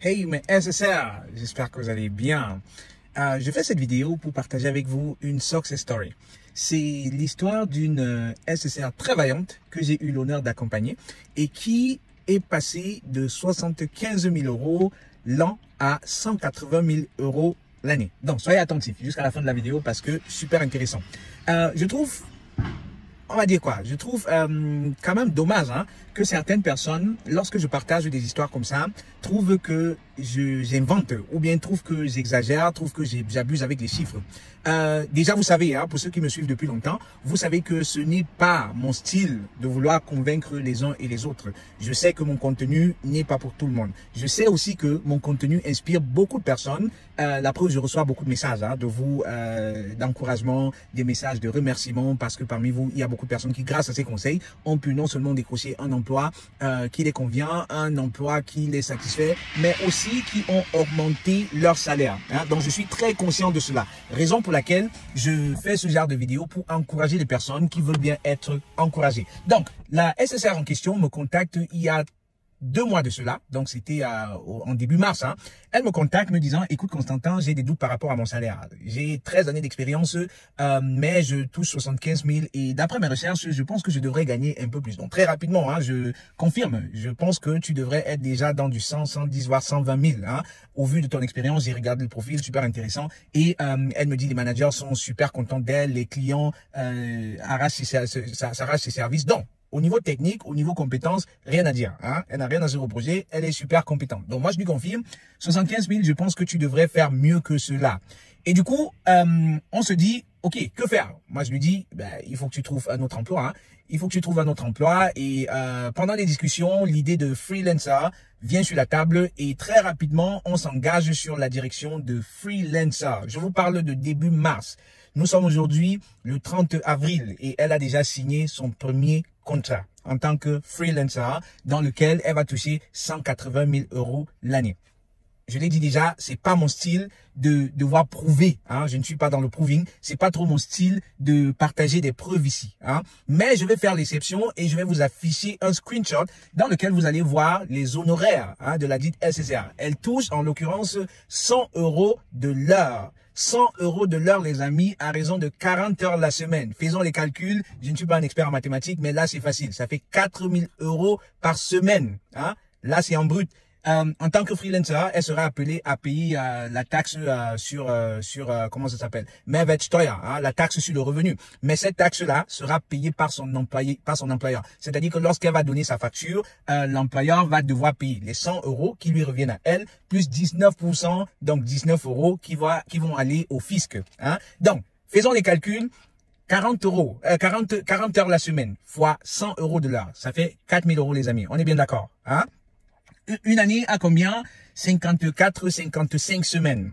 Hey mes SSR, j'espère que vous allez bien. Je fais cette vidéo pour partager avec vous une success story. C'est l'histoire d'une SSR très vaillante que j'ai eu l'honneur d'accompagner et qui est passée de 75 000 euros l'an à 180 000 euros l'année. Donc soyez attentifs jusqu'à la fin de la vidéo parce que super intéressant. Je trouve... On va dire quoi? Je trouve quand même dommage que certaines personnes, lorsque je partage des histoires comme ça, trouvent que j'invente ou bien trouvent que j'exagère, trouvent que j'abuse avec les chiffres. Déjà, vous savez, pour ceux qui me suivent depuis longtemps, vous savez que ce n'est pas mon style de vouloir convaincre les uns et les autres. Je sais que mon contenu n'est pas pour tout le monde. Je sais aussi que mon contenu inspire beaucoup de personnes. La preuve, je reçois beaucoup de messages de vous, d'encouragement, des messages de remerciements, parce que parmi vous, il y a beaucoup de personnes qui, grâce à ces conseils, ont pu non seulement décrocher un emploi qui les convient, un emploi qui les satisfait, mais aussi qui ont augmenté leur salaire. Donc, je suis très conscient de cela. Raison pour laquelle je fais ce genre de vidéo pour encourager les personnes qui veulent bien être encouragées. Donc, la SSR en question me contacte il y a 2 mois de cela, donc c'était en début mars. Elle me contacte me disant, écoute Constantin, j'ai des doutes par rapport à mon salaire. J'ai 13 années d'expérience, mais je touche 75 000 et d'après mes recherches, je pense que je devrais gagner un peu plus. Donc très rapidement, je confirme, je pense que tu devrais être déjà dans du 100, 110, voire 120 000. Au vu de ton expérience, j'ai regardé le profil, super intéressant. Et elle me dit, les managers sont super contents d'elle, les clients s'arrachent ses services. Donc, au niveau technique, au niveau compétence, rien à dire. Elle n'a rien à se reprocher, elle est super compétente. Donc moi, je lui confirme, 75 000, je pense que tu devrais faire mieux que cela. Et du coup, on se dit, ok, que faire? Moi, je lui dis, il faut que tu trouves un autre emploi. Il faut que tu trouves un autre emploi. Et pendant les discussions, l'idée de freelancer vient sur la table et très rapidement, on s'engage sur la direction de freelancer. Je vous parle de début mars. Nous sommes aujourd'hui le 30 avril et elle a déjà signé son premier contrat en tant que freelancer dans lequel elle va toucher 180 000 euros l'année. Je l'ai dit déjà, c'est pas mon style de devoir prouver. Je ne suis pas dans le proving. C'est pas trop mon style de partager des preuves ici. Mais je vais faire l'exception et je vais vous afficher un screenshot dans lequel vous allez voir les honoraires de la dite SSR. Elle touche en l'occurrence 100 euros de l'heure. 100 euros de l'heure, les amis, à raison de 40 heures la semaine. Faisons les calculs. Je ne suis pas un expert en mathématiques, mais là, c'est facile. Ça fait 4 000 euros par semaine. Là, c'est en brut. En tant que freelancer, elle sera appelée à payer la taxe sur comment ça s'appelle, Mehrwertsteuer, la taxe sur le revenu. Mais cette taxe-là sera payée par son employeur. C'est-à-dire que lorsqu'elle va donner sa facture, l'employeur va devoir payer les 100 euros qui lui reviennent à elle, plus 19%, donc 19 euros qui vont aller au fisc. Donc, faisons les calculs. 40 heures la semaine, fois 100 euros de l'heure. Ça fait 4 000 euros, les amis. On est bien d'accord, Une année à combien? 54, 55 semaines.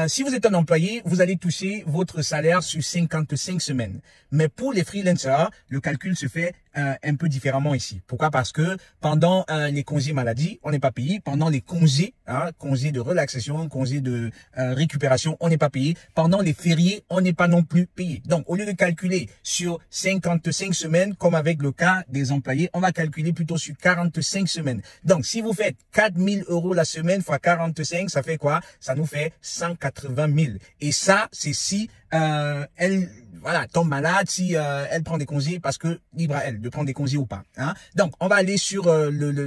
Si vous êtes un employé, vous allez toucher votre salaire sur 55 semaines. Mais pour les freelancers, le calcul se fait un peu différemment ici. Pourquoi? Parce que pendant les congés maladie, on n'est pas payé. Pendant les congés, congés de relaxation, congés de récupération, on n'est pas payé. Pendant les fériés, on n'est pas non plus payé. Donc, au lieu de calculer sur 55 semaines, comme avec le cas des employés, on va calculer plutôt sur 45 semaines. Donc, si vous faites 4 000 euros la semaine fois 45, ça fait quoi? Ça nous fait 180 000. Et ça, c'est si elle tombe malade, si elle prend des congés, parce que libre à elle de prendre des congés ou pas. Donc, on va aller sur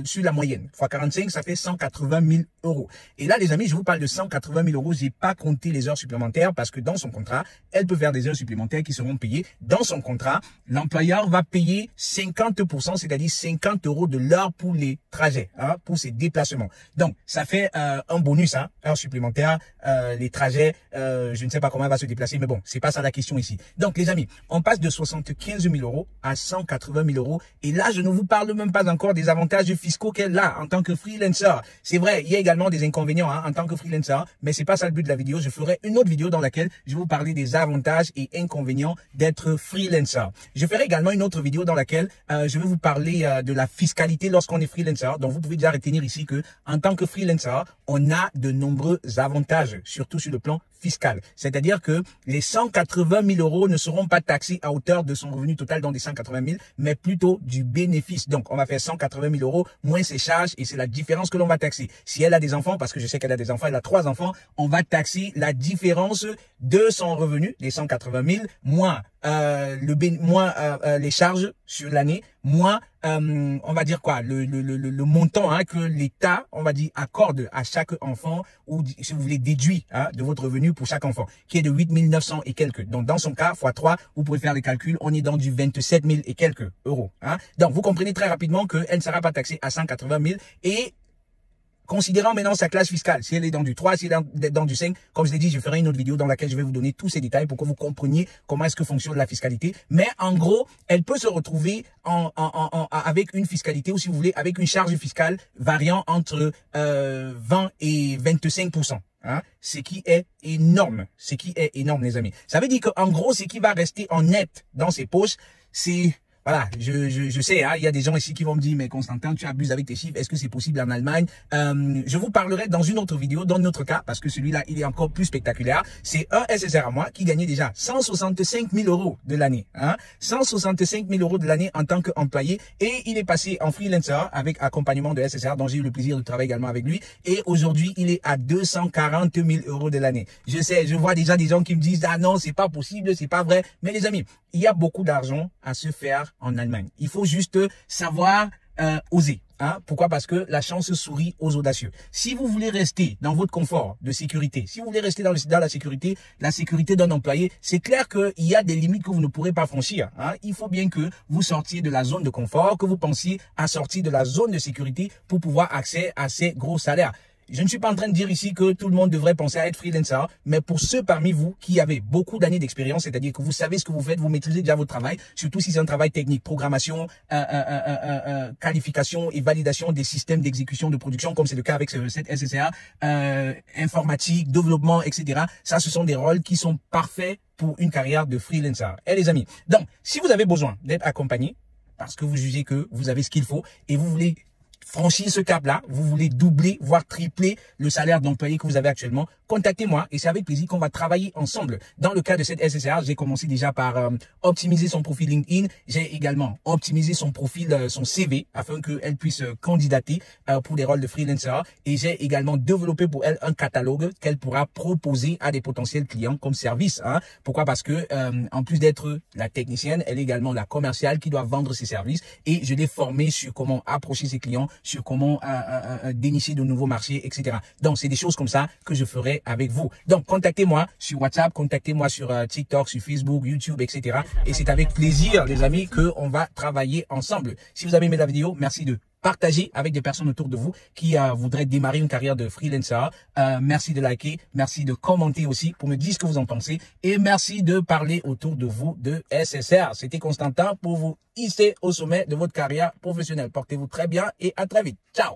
sur la moyenne. Fois 45, ça fait 180 000 euros. Et là, les amis, je vous parle de 180 000 euros. J'ai pas compté les heures supplémentaires parce que dans son contrat, elle peut faire des heures supplémentaires qui seront payées. Dans son contrat, l'employeur va payer 50%, c'est-à-dire 50 euros de l'heure pour les trajets, pour ses déplacements. Donc, ça fait un bonus, heures supplémentaires, les trajets. Je ne sais pas comment elle va se déplacer, mais bon, c'est pas ça la question ici. Donc, les amis, on passe de 75 000 euros à 180 000 euros. Et là, je ne vous parle même pas encore des avantages fiscaux qu'elle a en tant que freelancer. C'est vrai, il y a également des inconvénients en tant que freelancer, mais c'est pas ça le but de la vidéo. Je ferai une autre vidéo dans laquelle je vais vous parler des avantages et inconvénients d'être freelancer. Je ferai également une autre vidéo dans laquelle je vais vous parler de la fiscalité lorsqu'on est freelancer. Donc, vous pouvez déjà retenir ici que en tant que freelancer, on a de nombreux avantages, surtout sur le plan fiscale. C'est-à-dire que les 180 000 euros ne seront pas taxés à hauteur de son revenu total, dans des 180 000, mais plutôt du bénéfice. Donc, on va faire 180 000 euros moins ses charges et c'est la différence que l'on va taxer. Si elle a des enfants, parce que je sais qu'elle a des enfants, elle a 3 enfants, on va taxer la différence de son revenu, les 180 000, moins les charges sur l'année, moins on va dire quoi, le montant que l'État, on va dire, accorde à chaque enfant, ou si vous voulez déduire de votre revenu pour chaque enfant, qui est de 8 900 et quelques. Donc dans son cas, x3, vous pouvez faire les calculs, on est dans du 27 000 et quelques euros. Donc vous comprenez très rapidement qu'elle ne sera pas taxée à 180 000 et considérant maintenant sa classe fiscale, si elle est dans du 3, si elle est dans du 5, comme je l'ai dit, je ferai une autre vidéo dans laquelle je vais vous donner tous ces détails pour que vous compreniez comment est-ce que fonctionne la fiscalité. Mais en gros, elle peut se retrouver avec une fiscalité, ou si vous voulez, avec une charge fiscale variant entre 20 et 25%. Ce qui est énorme. Ce qui est énorme, les amis. Ça veut dire qu'en gros, ce qui va rester en net dans ses poches, c'est... Voilà, je sais, il y a des gens ici qui vont me dire, mais Constantin, tu abuses avec tes chiffres, est-ce que c'est possible en Allemagne? Je vous parlerai dans une autre vidéo, dans notre cas, parce que celui-là, il est encore plus spectaculaire. C'est un SSR à moi qui gagnait déjà 165 000 euros de l'année. 165 000 euros de l'année en tant qu'employé, et il est passé en freelancer avec accompagnement de SSR, dont j'ai eu le plaisir de travailler également avec lui, et aujourd'hui, il est à 240 000 euros de l'année. Je sais, je vois déjà des gens qui me disent, ah non, c'est pas possible, c'est pas vrai, mais les amis, il y a beaucoup d'argent à se faire en Allemagne. Il faut juste savoir oser. Pourquoi? Parce que la chance sourit aux audacieux. Si vous voulez rester dans votre confort de sécurité, si vous voulez rester dans la sécurité d'un employé, c'est clair qu'il y a des limites que vous ne pourrez pas franchir. Il faut bien que vous sortiez de la zone de confort, que vous pensiez à sortir de la zone de sécurité pour pouvoir accéder à ces gros salaires. Je ne suis pas en train de dire ici que tout le monde devrait penser à être freelancer, mais pour ceux parmi vous qui avez beaucoup d'années d'expérience, c'est-à-dire que vous savez ce que vous faites, vous maîtrisez déjà votre travail, surtout si c'est un travail technique, programmation, qualification et validation des systèmes d'exécution de production, comme c'est le cas avec cette SSA, informatique, développement, etc. Ça, ce sont des rôles qui sont parfaits pour une carrière de freelancer. Et les amis, donc, si vous avez besoin d'être accompagné, parce que vous jugez que vous avez ce qu'il faut et vous voulez franchir ce cap-là, vous voulez doubler, voire tripler le salaire d'employé que vous avez actuellement, contactez-moi et c'est avec plaisir qu'on va travailler ensemble. Dans le cas de cette SSR, j'ai commencé déjà par optimiser son profil LinkedIn. J'ai également optimisé son profil, son CV, afin qu'elle puisse candidater pour des rôles de freelancer. Et j'ai également développé pour elle un catalogue qu'elle pourra proposer à des potentiels clients comme service. Pourquoi? Parce que en plus d'être la technicienne, elle est également la commerciale qui doit vendre ses services. Et je l'ai formée sur comment approcher ses clients, sur comment dénicher de nouveaux marchés, etc. Donc, c'est des choses comme ça que je ferai avec vous. Donc, contactez-moi sur WhatsApp, contactez-moi sur TikTok, sur Facebook, YouTube, etc. Et c'est avec plaisir, les amis, qu'on va travailler ensemble. Si vous avez aimé la vidéo, merci de partager avec des personnes autour de vous qui voudraient démarrer une carrière de freelancer. Merci de liker, merci de commenter aussi pour me dire ce que vous en pensez. Et merci de parler autour de vous de SSR. C'était Constantin pour vous hisser au sommet de votre carrière professionnelle. Portez-vous très bien et à très vite. Ciao!